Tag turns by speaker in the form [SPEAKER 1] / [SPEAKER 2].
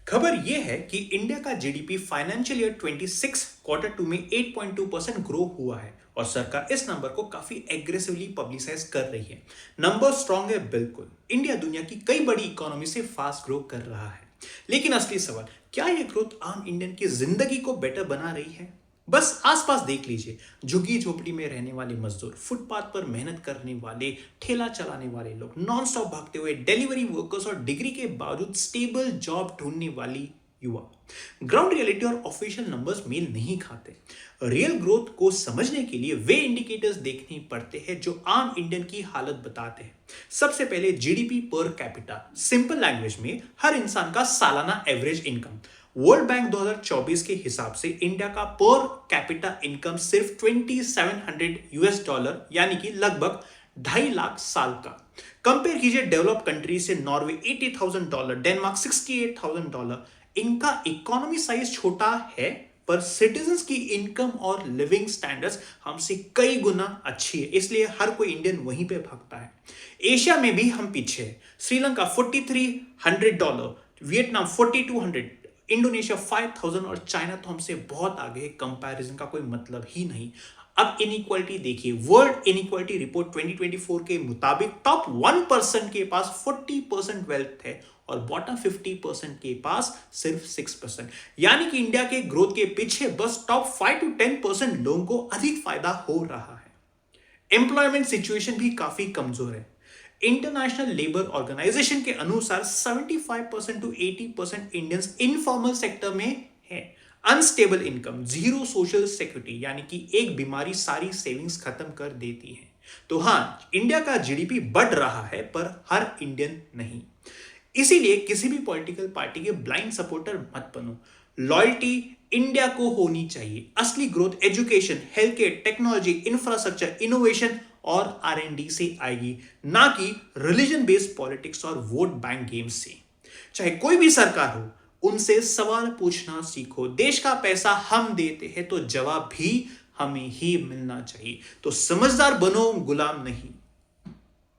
[SPEAKER 1] खबर यह है कि इंडिया का GDP financial year 26 quarter two में 8.2% ग्रो हुआ है और सरकार इस नंबर को काफी एग्रेसिवली पब्लिसाइज कर रही है। नंबर स्ट्रांग है बिल्कुल। इंडिया दुनिया की कई बड़ी इकोनॉमी से फास्ट ग्रो कर रहा है, लेकिन असली सवाल, क्या यह ग्रोथ आम इंडियन की जिंदगी को बेटर बना रही है? बस आसपास देख लीजिए, झुग्गी झोपड़ी में रहने वाले मजदूर, फुटपाथ पर मेहनत करने वाले, ठेला चलाने वाले लोग, नॉन स्टॉप भागते हुए डिलीवरी वर्कर्स और डिग्री के बावजूद स्टेबल जॉब ढूंढने वाली युवा। ग्राउंड रियलिटी और ऑफिशियल नंबर्स मेल नहीं खाते। रियल ग्रोथ को समझने के लिए वे इंडिकेटर्स देखने पड़ते हैं जो आम इंडियन की हालत बताते हैं। सबसे पहले GDP per capita, simple language में हर इंसान का सालाना एवरेज इनकम। वर्ल्ड बैंक 2024 के हिसाब से इंडिया का पर कैपिटा इनकम सिर्फ 2700 यूएस डॉलर यानी कि लगभग 2.5 लाख साल का। कंपेयर कीजिए डेवलप कंट्री से, नॉर्वे $80,000, डेनमार्क $68,000। इनका इकोनॉमी साइज छोटा है पर सिटीजन्स की इनकम और लिविंग स्टैंडर्ड्स हमसे कई गुना अच्छी है, इसलिए हर कोई इंडियन वहीं पे भागता है। एशिया में भी हम पीछे हैं। श्रीलंका $4,300, वियतनाम 4,200, इंडोनेशिया 5,000 और चाइना तो हमसे बहुत आगे है। कंपैरिजन का कोई मतलब ही नहीं। अब इनइक्वालिटी देखिए, वर्ल्ड इनइक्वालिटी रिपोर्ट 2024 के मुताबिक टॉप 1% के पास 40% वेल्थ है और बॉटम 50% के पास सिर्फ 6%। यानी कि इंडिया के ग्रोथ के पीछे बस टॉप 5 to 10% लोगों को अधिक फायदा हो रहा है। एम्प्लॉयमेंट सिचुएशन भी काफी कमजोर है। इंटरनेशनल लेबर ऑर्गेनाइजेशन के अनुसार 75% to 80% इंडियंस इनफॉर्मल सेक्टर में है। Unstable income, zero social security, यानी कि एक बीमारी सारी सेविंग्स खत्म कर देती है। तो हाँ, इंडिया का जीडीपी बढ़ रहा है पर हर इंडियन नहीं। इसीलिए किसी भी पॉलिटिकल पार्टी के ब्लाइंड सपोर्टर मत बनो। लॉयल्टी इंडिया को होनी चाहिए। असली growth education, health care, technology, infrastructure, innovation और आरएनडी से आएगी, ना कि रिलीजन बेस्ड पॉलिटिक्स और वोट बैंक गेम्स से। चाहे कोई भी सरकार हो, उनसे सवाल पूछना सीखो। देश का पैसा हम देते हैं तो जवाब भी हमें ही मिलना चाहिए। तो समझदार बनो, गुलाम नहीं।